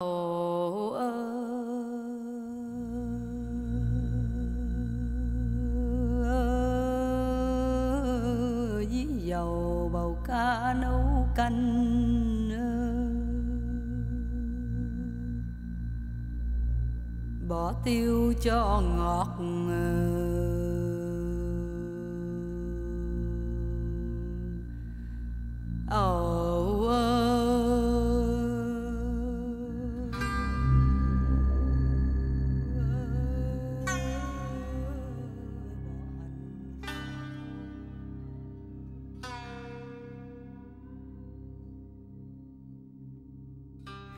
Với dầu bầu ca nấu canh, bỏ tiêu cho ngọt,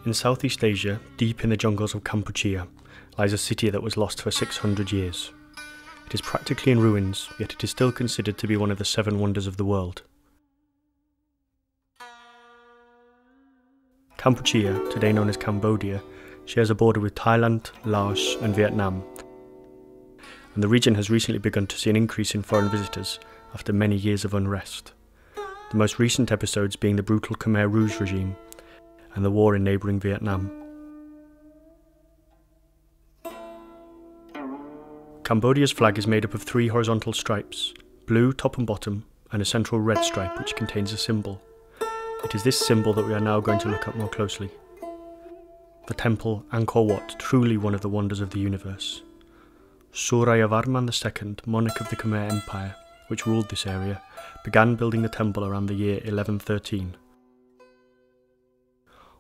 In Southeast Asia, deep in the jungles of Cambodia, lies a city that was lost for 600 years. It is practically in ruins, yet it is still considered to be one of the 7 wonders of the world. Cambodia, today known as Cambodia, shares a border with Thailand, Laos and Vietnam, and the region has recently begun to see an increase in foreign visitors after many years of unrest. The most recent episodes being the brutal Khmer Rouge regime and the war in neighbouring Vietnam. Cambodia's flag is made up of 3 horizontal stripes, blue top and bottom, and a central red stripe which contains a symbol. It is this symbol that we are now going to look at more closely. The temple Angkor Wat, truly one of the wonders of the universe. Suryavarman II, monarch of the Khmer Empire, which ruled this area, began building the temple around the year 1113.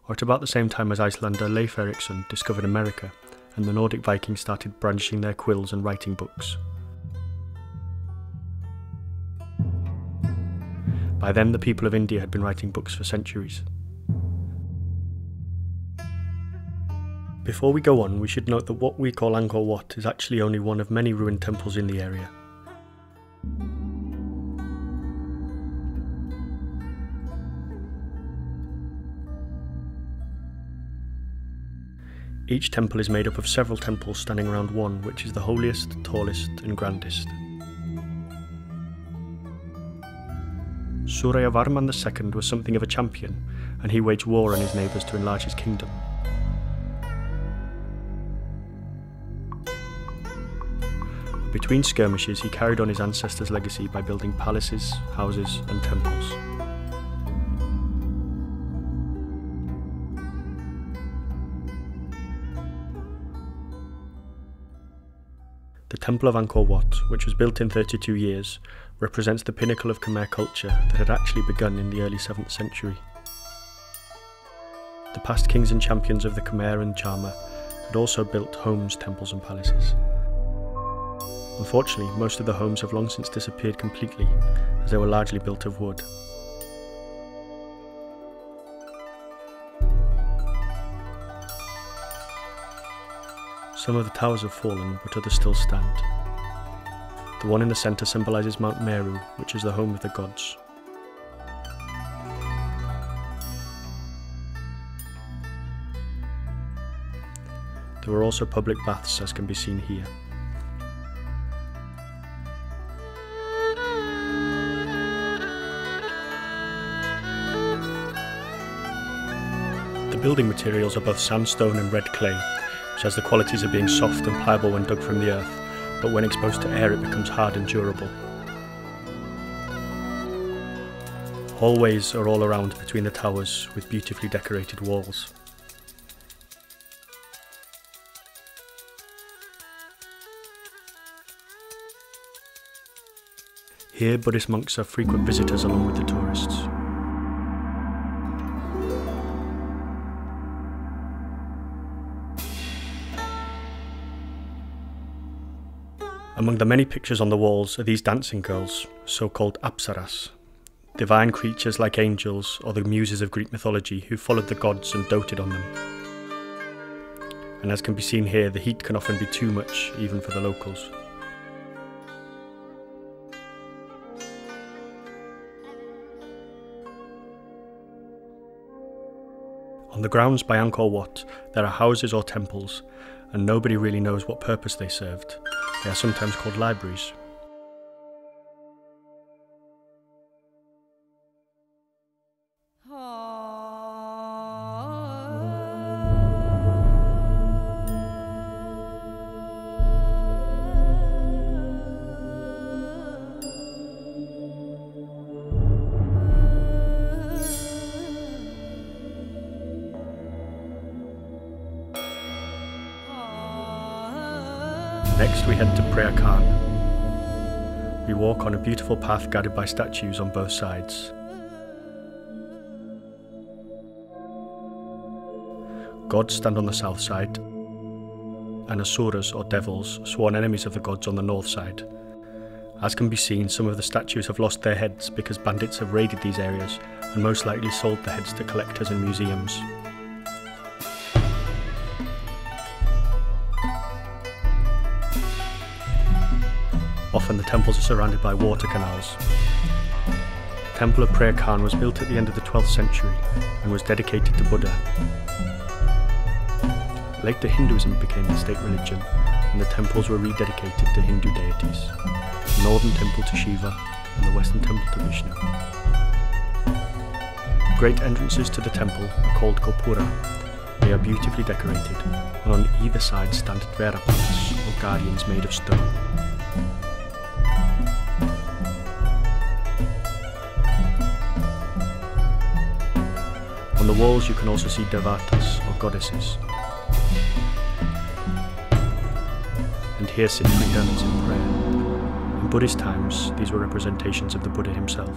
Or at about the same time as Icelander Leif Erikson discovered America, and the Nordic Vikings started brandishing their quills and writing books. By then the people of India had been writing books for centuries. Before we go on, we should note that what we call Angkor Wat is actually only one of many ruined temples in the area. Each temple is made up of several temples standing around one, which is the holiest, tallest and grandest. Suryavarman II was something of a champion, and he waged war on his neighbours to enlarge his kingdom. Between skirmishes, he carried on his ancestors' legacy by building palaces, houses and temples. The Temple of Angkor Wat, which was built in 32 years, represents the pinnacle of Khmer culture that had actually begun in the early 7th century. The past kings and champions of the Khmer and Chama had also built homes, temples and palaces. Unfortunately, most of the homes have long since disappeared completely, as they were largely built of wood. Some of the towers have fallen, but others still stand. The one in the centre symbolises Mount Meru, which is the home of the gods. There were also public baths, as can be seen here. The building materials are both sandstone and red clay, which has the qualities of being soft and pliable when dug from the earth, but when exposed to air it becomes hard and durable. Hallways are all around between the towers with beautifully decorated walls. Here Buddhist monks are frequent visitors along with the tourists. Among the many pictures on the walls are these dancing girls, so-called apsaras, divine creatures like angels or the muses of Greek mythology who followed the gods and doted on them. And as can be seen here, the heat can often be too much even for the locals. On the grounds by Angkor Wat, there are houses or temples, and nobody really knows what purpose they served. They are sometimes called libraries. Next we head to Preah Khan. We walk on a beautiful path guided by statues on both sides. Gods stand on the south side, and asuras or devils, sworn enemies of the gods, on the north side. As can be seen, some of the statues have lost their heads because bandits have raided these areas and most likely sold the heads to collectors and museums. Often the temples are surrounded by water canals. The Temple of Preah Khan was built at the end of the 12th century and was dedicated to Buddha. Later Hinduism became the state religion and the temples were rededicated to Hindu deities, the northern temple to Shiva and the western temple to Vishnu. Great entrances to the temple are called Gopura. They are beautifully decorated, and on either side stand Dvarapalas, or guardians made of stone. On the walls you can also see devatas, or goddesses. And here sit three nuns in prayer. In Buddhist times, these were representations of the Buddha himself.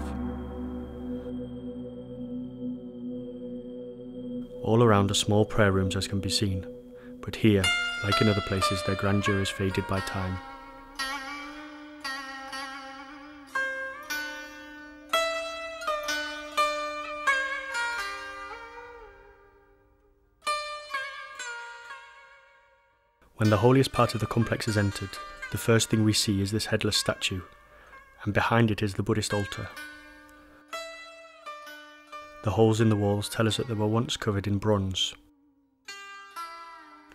All around are small prayer rooms, as can be seen, but here, like in other places, their grandeur is faded by time. When the holiest part of the complex is entered, the first thing we see is this headless statue, and behind it is the Buddhist altar. The holes in the walls tell us that they were once covered in bronze.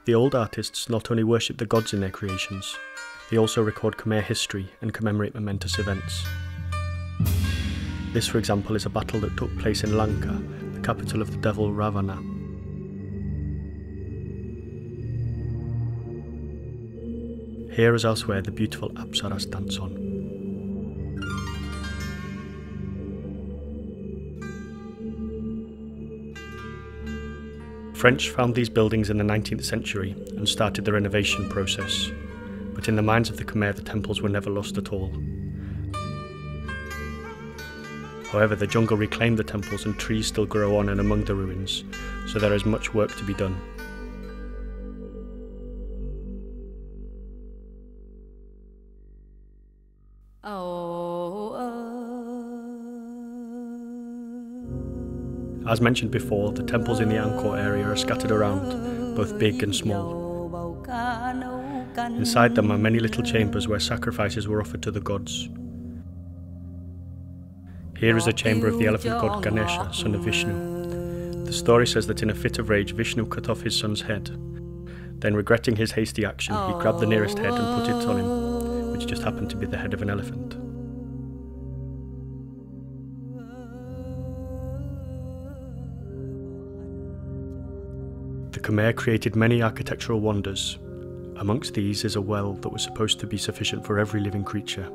The old artists not only worship the gods in their creations, they also record Khmer history and commemorate momentous events. This, for example, is a battle that took place in Lanka, the capital of the devil Ravana. Here as elsewhere, the beautiful Apsaras dance on. French found these buildings in the 19th century and started the renovation process, but in the minds of the Khmer the temples were never lost at all. However, the jungle reclaimed the temples and trees still grow on and among the ruins, so there is much work to be done. As mentioned before, the temples in the Angkor area are scattered around, both big and small. Inside them are many little chambers where sacrifices were offered to the gods. Here is a chamber of the elephant god Ganesha, son of Vishnu. The story says that in a fit of rage, Vishnu cut off his son's head. Then, regretting his hasty action, he grabbed the nearest head and put it on him, which just happened to be the head of an elephant. The Khmer created many architectural wonders. Amongst these is a well that was supposed to be sufficient for every living creature,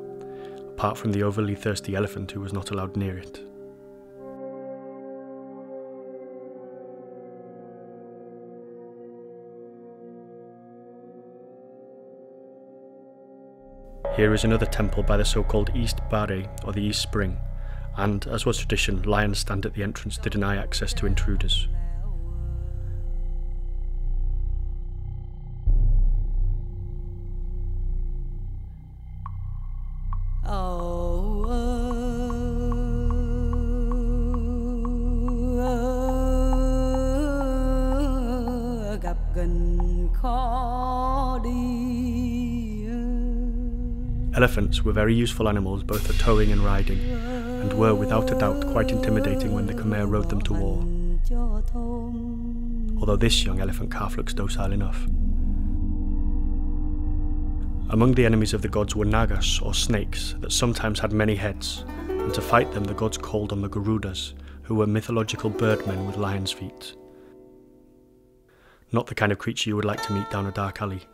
apart from the overly thirsty elephant who was not allowed near it. Here is another temple by the so-called East Bare, or the East Spring, and, as was tradition, lions stand at the entrance to deny access to intruders. Elephants were very useful animals both for towing and riding, and were without a doubt quite intimidating when the Khmer rode them to war. Although this young elephant calf looks docile enough. Among the enemies of the gods were nagas, or snakes, that sometimes had many heads, and to fight them the gods called on the Garudas, who were mythological birdmen with lion's feet. Not the kind of creature you would like to meet down a dark alley.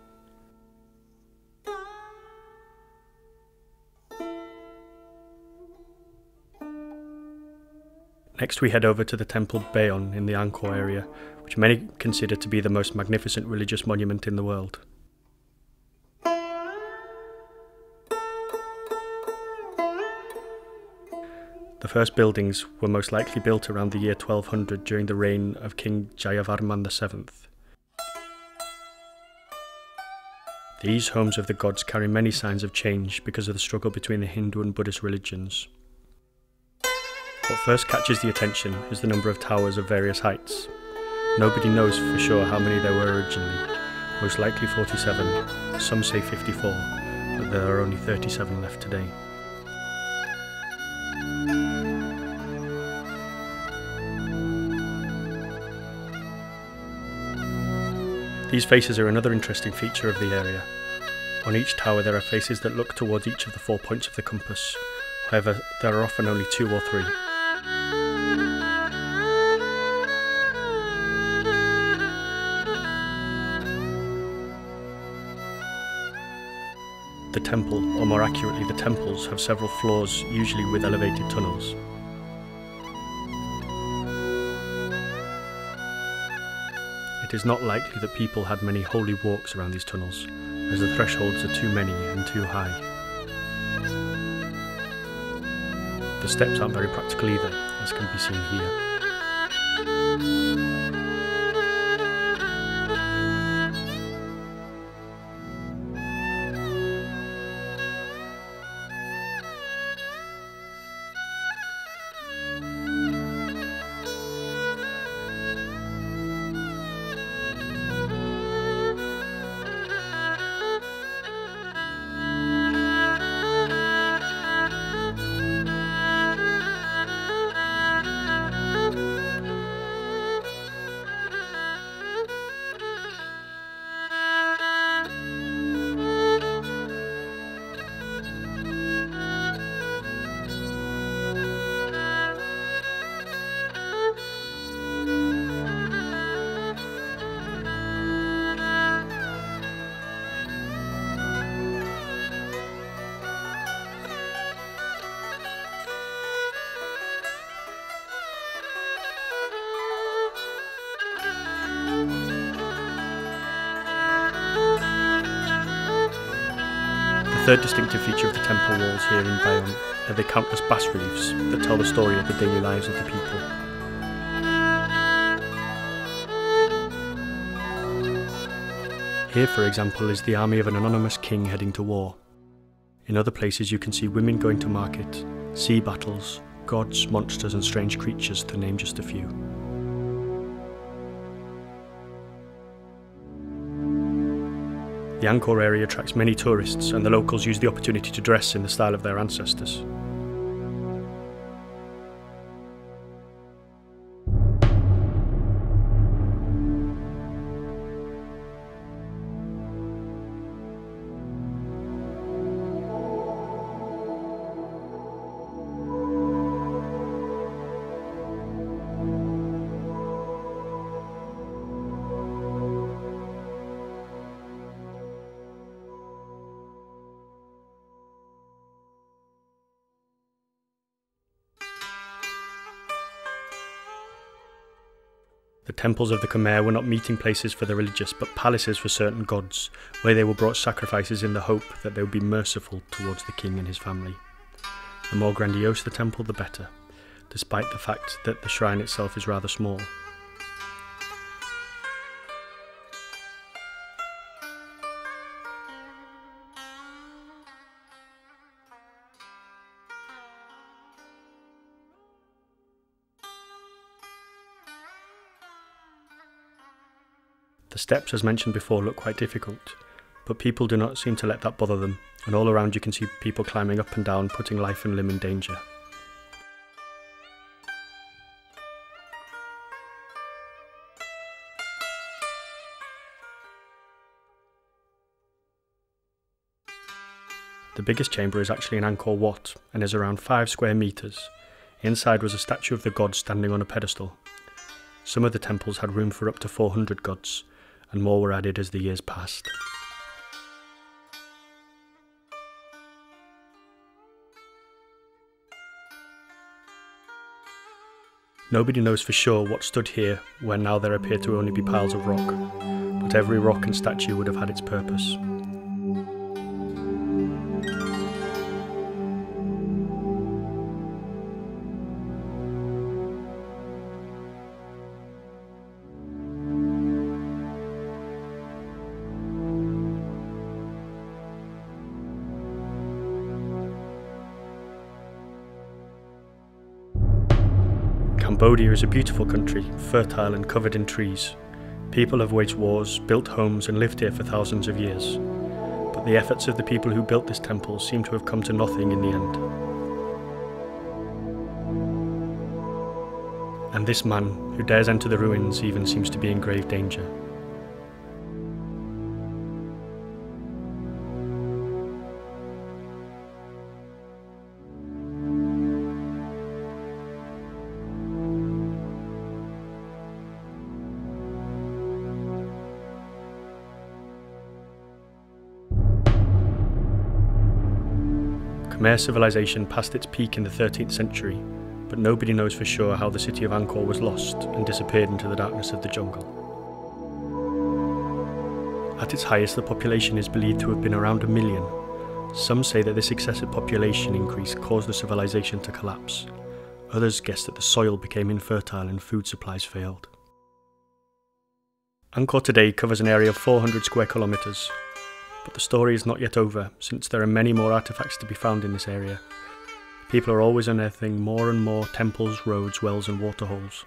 Next we head over to the temple Bayon in the Angkor area, which many consider to be the most magnificent religious monument in the world. The first buildings were most likely built around the year 1200 during the reign of King Jayavarman VII. These homes of the gods carry many signs of change because of the struggle between the Hindu and Buddhist religions. What first catches the attention is the number of towers of various heights. Nobody knows for sure how many there were originally, most likely 47, some say 54, but there are only 37 left today. These faces are another interesting feature of the area. On each tower there are faces that look towards each of the 4 points of the compass, however there are often only 2 or 3. The temple, or more accurately the temples, have several floors, usually with elevated tunnels. It is not likely that people had many holy walks around these tunnels, as the thresholds are too many and too high. The steps aren't very practical either, as can be seen here. The third distinctive feature of the temple walls here in Bayonne are the countless bas-reliefs that tell the story of the daily lives of the people. Here, for example, is the army of an anonymous king heading to war. In other places you can see women going to market, sea battles, gods, monsters and strange creatures, to name just a few. The Angkor area attracts many tourists, and the locals use the opportunity to dress in the style of their ancestors. The temples of the Khmer were not meeting places for the religious, but palaces for certain gods, where they were brought sacrifices in the hope that they would be merciful towards the king and his family. The more grandiose the temple, the better, despite the fact that the shrine itself is rather small. The steps, as mentioned before, look quite difficult, but people do not seem to let that bother them, and all around you can see people climbing up and down, putting life and limb in danger. The biggest chamber is actually in Angkor Wat and is around 5 square meters. Inside was a statue of the gods standing on a pedestal. Some of the temples had room for up to 400 gods, and more were added as the years passed. Nobody knows for sure what stood here where now there appear to only be piles of rock, but every rock and statue would have had its purpose. Cambodia is a beautiful country, fertile and covered in trees. People have waged wars, built homes and lived here for thousands of years. But the efforts of the people who built this temple seem to have come to nothing in the end. And this man, who dares enter the ruins, even seems to be in grave danger. Khmer civilization passed its peak in the 13th century, but nobody knows for sure how the city of Angkor was lost and disappeared into the darkness of the jungle. At its highest, the population is believed to have been around 1 million. Some say that this excessive population increase caused the civilization to collapse. Others guess that the soil became infertile and food supplies failed. Angkor today covers an area of 400 square kilometers. But the story is not yet over, since there are many more artifacts to be found in this area. People are always unearthing more and more temples, roads, wells and waterholes.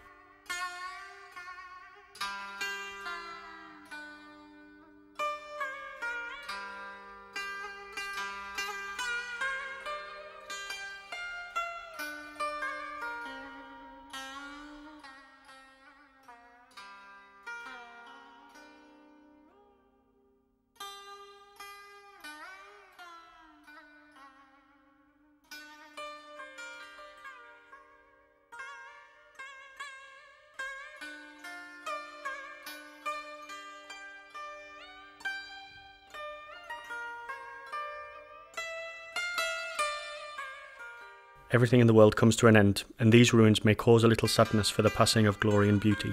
Everything in the world comes to an end, and these ruins may cause a little sadness for the passing of glory and beauty.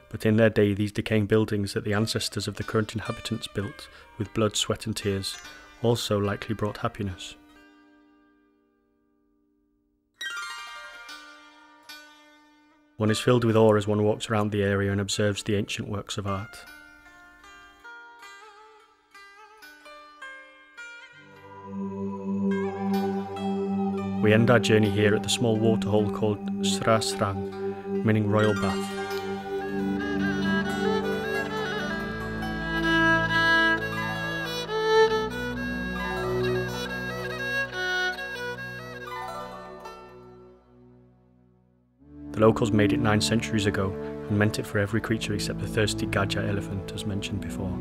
But in their day, these decaying buildings that the ancestors of the current inhabitants built with blood, sweat and tears also likely brought happiness. One is filled with awe as one walks around the area and observes the ancient works of art. We end our journey here at the small waterhole called Sra Srang, meaning royal bath. The locals made it 9 centuries ago and meant it for every creature except the thirsty Gajah elephant, as mentioned before.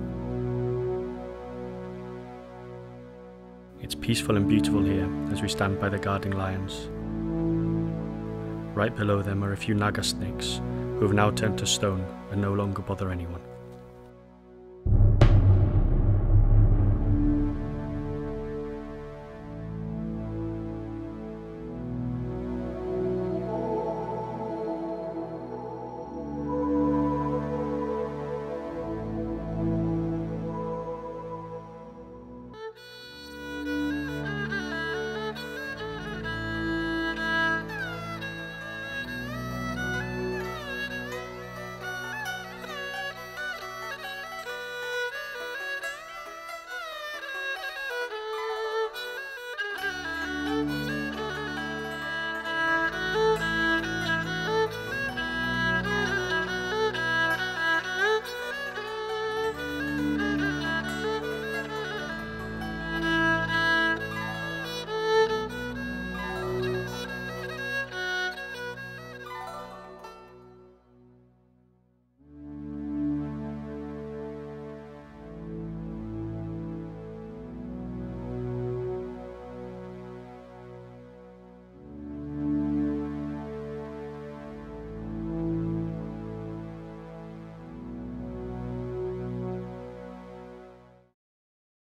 It's peaceful and beautiful here as we stand by the guarding lions. Right below them are a few Naga snakes who have now turned to stone and no longer bother anyone.